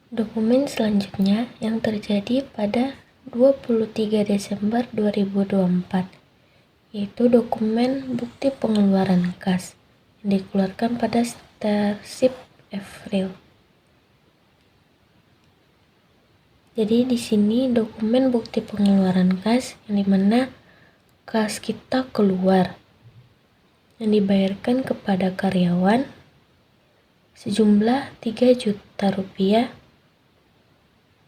Dokumen selanjutnya yang terjadi pada 23 Desember 2024, yaitu dokumen bukti pengeluaran kas yang dikeluarkan pada Starship April. Jadi di sini dokumen bukti pengeluaran kas yang dimana kas kita keluar yang dibayarkan kepada karyawan sejumlah 3 juta rupiah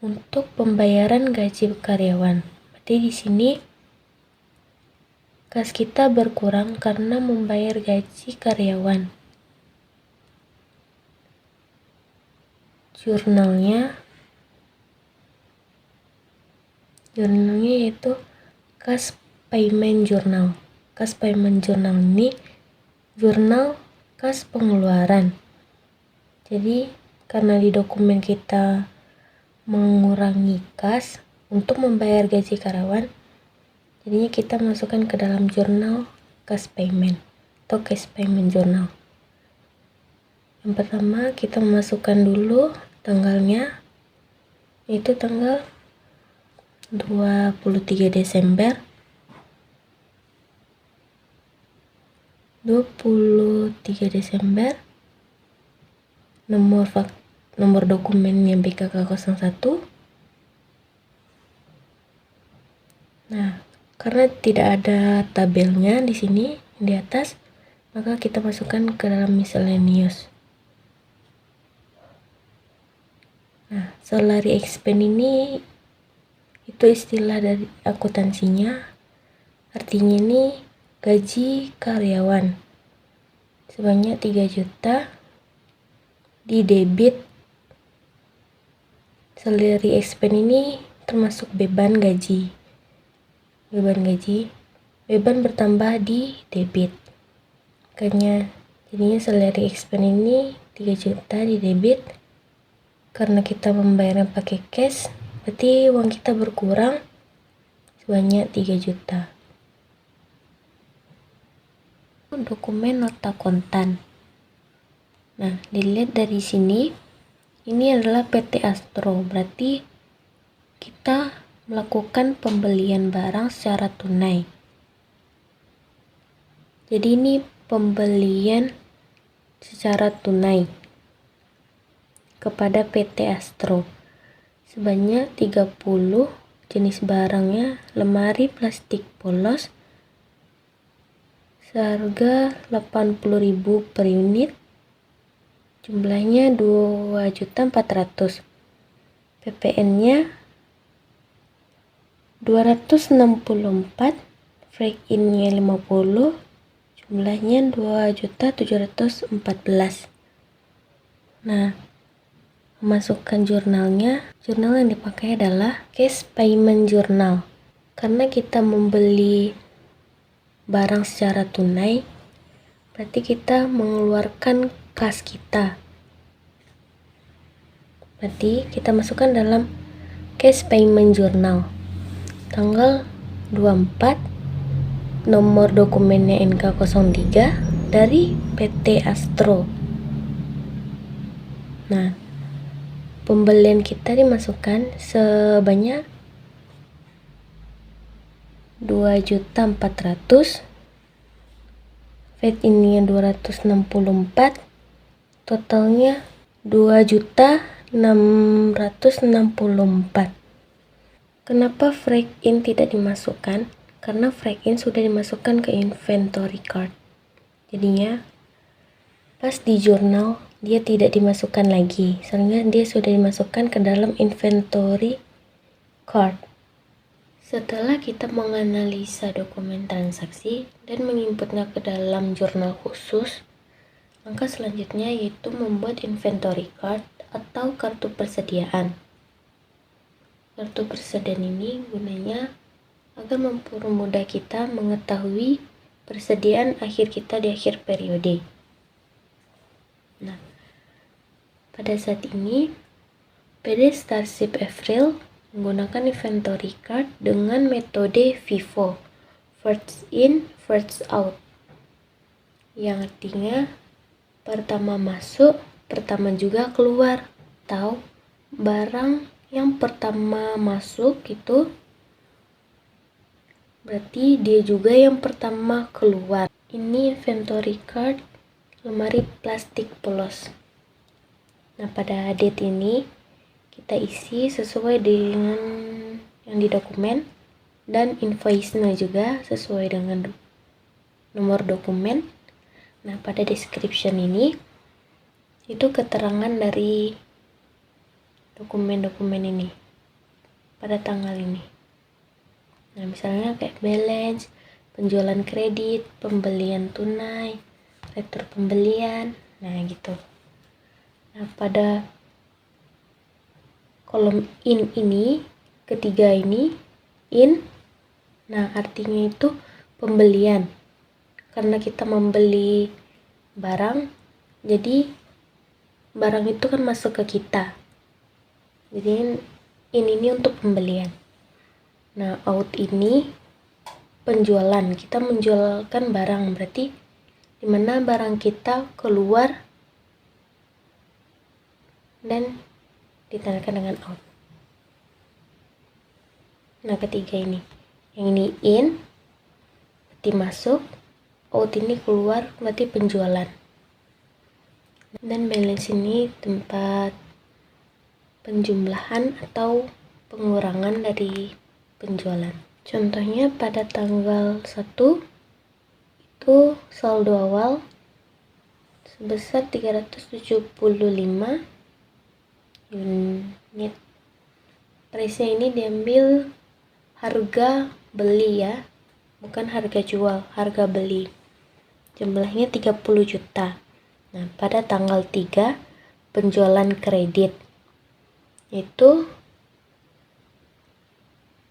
untuk pembayaran gaji karyawan. Berarti di sini kas kita berkurang karena membayar gaji karyawan. Jurnalnya yaitu kas payment journal. Kas payment journal ini jurnal kas pengeluaran. Jadi karena di dokumen kita mengurangi kas untuk membayar gaji karyawan, jadinya kita masukkan ke dalam jurnal kas payment atau cash payment journal. Yang pertama kita memasukkan dulu tanggalnya, yaitu tanggal 23 Desember 23 Desember, nomor dokumennya BKK 01. Nah, karena tidak ada tabelnya di sini di atas, maka kita masukkan ke dalam miscellaneous. Nah, salary expense ini itu istilah dari akuntansinya. Artinya ini gaji karyawan sebanyak 3 juta di debit. Salary expense ini termasuk beban gaji. Beban bertambah di debit. Makanya jadinya salary expense ini 3 juta di debit. Karena kita membayarnya pakai cash, berarti uang kita berkurang sebanyak 3 juta. Dokumen nota kontan. Nah, dilihat dari sini, ini adalah PT Astro, berarti kita melakukan pembelian barang secara tunai. Jadi ini pembelian secara tunai kepada PT Astro sebanyak 30 jenis barangnya, lemari plastik polos seharga 80.000 per unit, jumlahnya 2.400.000, PPN-nya 264, break in-nya 50, jumlahnya 2.714. Nah, memasukkan jurnal yang dipakai adalah cash payment journal. Karena kita membeli barang secara tunai, berarti kita mengeluarkan kas kita. Berarti kita masukkan dalam cash payment journal. Tanggal 24, nomor dokumennya NK03 dari PT Astro. Nah, pembelian kita dimasukkan sebanyak 2.400.000, VAT ini 264, totalnya 2.664. Kenapa break in tidak dimasukkan? Karena break in sudah dimasukkan ke inventory card. Jadinya pas di jurnal dia tidak dimasukkan lagi, soalnya dia sudah dimasukkan ke dalam inventory card. Setelah kita menganalisa dokumen transaksi dan menginputnya ke dalam jurnal khusus, langkah selanjutnya yaitu membuat inventory card atau kartu persediaan. Kartu persediaan ini gunanya agar mempermudah kita mengetahui persediaan akhir kita di akhir periode. Nah, pada saat ini PT Starship April menggunakan inventory card dengan metode FIFO, first in, first out, yang artinya pertama masuk, pertama juga keluar, atau barang yang pertama masuk itu berarti dia juga yang pertama keluar. Ini inventory card lemari plastik polos. Nah, pada date ini kita isi sesuai dengan yang di dokumen, dan invoice-nya juga sesuai dengan nomor dokumen. Nah, pada description ini itu keterangan dari dokumen-dokumen ini pada tanggal ini. Nah, misalnya kayak balance, penjualan kredit, pembelian tunai, retur pembelian, nah gitu. Nah, pada kolom in ini, ketiga ini, in, nah artinya itu pembelian. Karena kita membeli barang, jadi barang itu kan masuk ke kita. Jadi ini untuk pembelian. Nah, out ini penjualan. Kita menjualkan barang, berarti dimana barang kita keluar dan ditandakan dengan out. Nah, ketiga ini. Yang ini in, berarti masuk. Out ini keluar, berarti penjualan. Dan balance ini tempat penjumlahan atau pengurangan dari penjualan. Contohnya pada tanggal 1 itu saldo awal sebesar 375 unit. Price-nya ini diambil harga beli ya, bukan harga jual, harga beli. Jumlahnya 30 juta. Nah, pada tanggal 3 penjualan kredit itu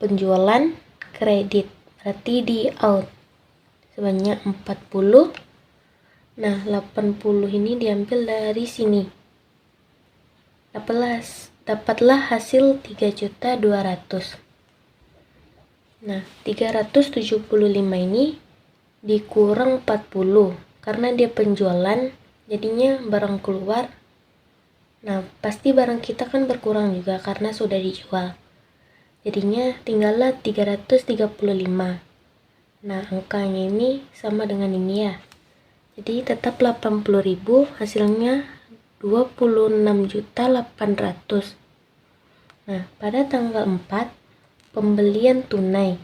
penjualan kredit, berarti di out sebanyak 40. Nah, 80 ini diambil dari sini. Dapatlah hasil 3.200.000. Nah, 375 ini dikurang 40 karena dia penjualan, jadinya barang keluar. Nah, pasti barang kita kan berkurang juga karena sudah dijual. Jadinya tinggallah 335. Nah, angkanya ini sama dengan ini ya. Jadi tetap 80.000, hasilnya 26.800.000. Nah, pada tanggal 4 pembelian tunai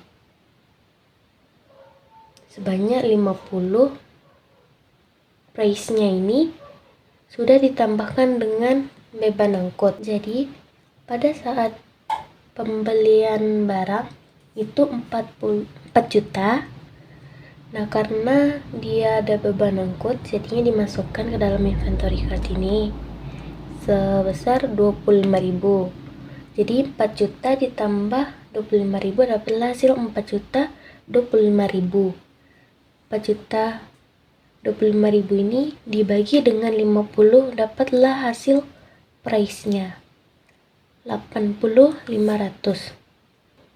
sebanyak 50. Price-nya ini sudah ditambahkan dengan beban angkut. Jadi pada saat pembelian barang itu 4 juta. Nah, karena dia ada beban angkut, jadinya dimasukkan ke dalam inventory card ini sebesar 25.000. Jadi 4 juta ditambah 25.000 dapatlah hasil 4.025.000. 4 juta 25.000 ini dibagi dengan 50, dapatlah hasil price-nya 80.500.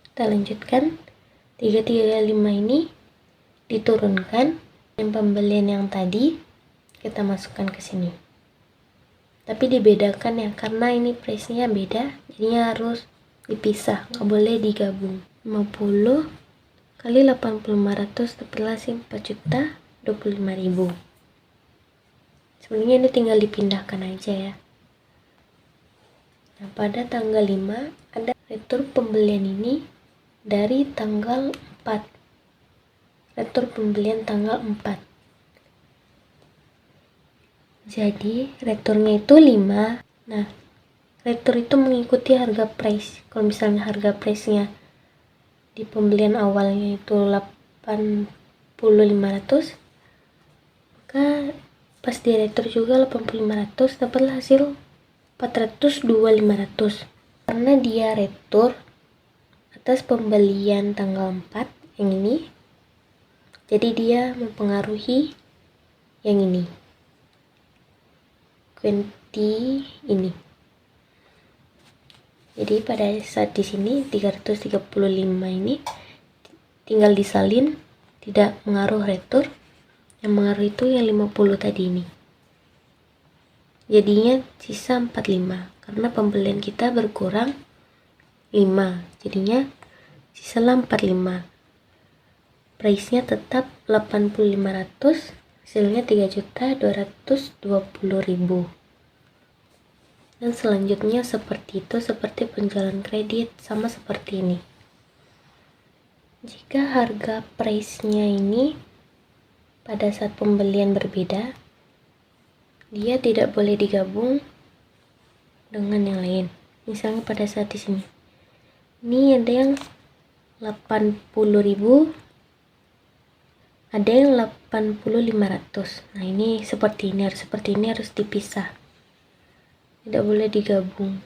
Kita lanjutkan. 335 ini diturunkan, yang pembelian yang tadi kita masukkan ke sini. Tapi dibedakan ya, karena ini price-nya beda, jadinya harus dipisah, nggak boleh digabung. 50 kali 80.500 dapatlah hasil 4.025.000. Sebenarnya ini tinggal dipindahkan aja ya. Nah, pada tanggal 5 ada retur pembelian ini dari tanggal 4. Retur pembelian tanggal 4. Jadi returnya itu 5. Nah, retur itu mengikuti harga price. Kalau misalnya harga price-nya di pembelian awalnya itu 80.500, maka pas di retur juga 80.500, dapatlah hasil 402.500. Karena dia retur atas pembelian tanggal 4 yang ini, jadi dia mempengaruhi yang ini, 20 ini. Jadi pada saat di sini 335 ini tinggal disalin, tidak mengaruh retur. Yang mengaruh itu yang 50 tadi ini. Jadinya sisa 45 karena pembelian kita berkurang 5, jadinya sisalah 45. Price-nya tetap 8.500, hasilnya 3.220.000. Dan selanjutnya seperti itu, seperti penjualan kredit, sama seperti ini. Jika harga price-nya ini pada saat pembelian berbeda, dia tidak boleh digabung dengan yang lain. Misalnya pada saat di sini, ini ada yang 80.000, ada yang 80.500. Nah ini seperti ini harus dipisah, tidak boleh digabung.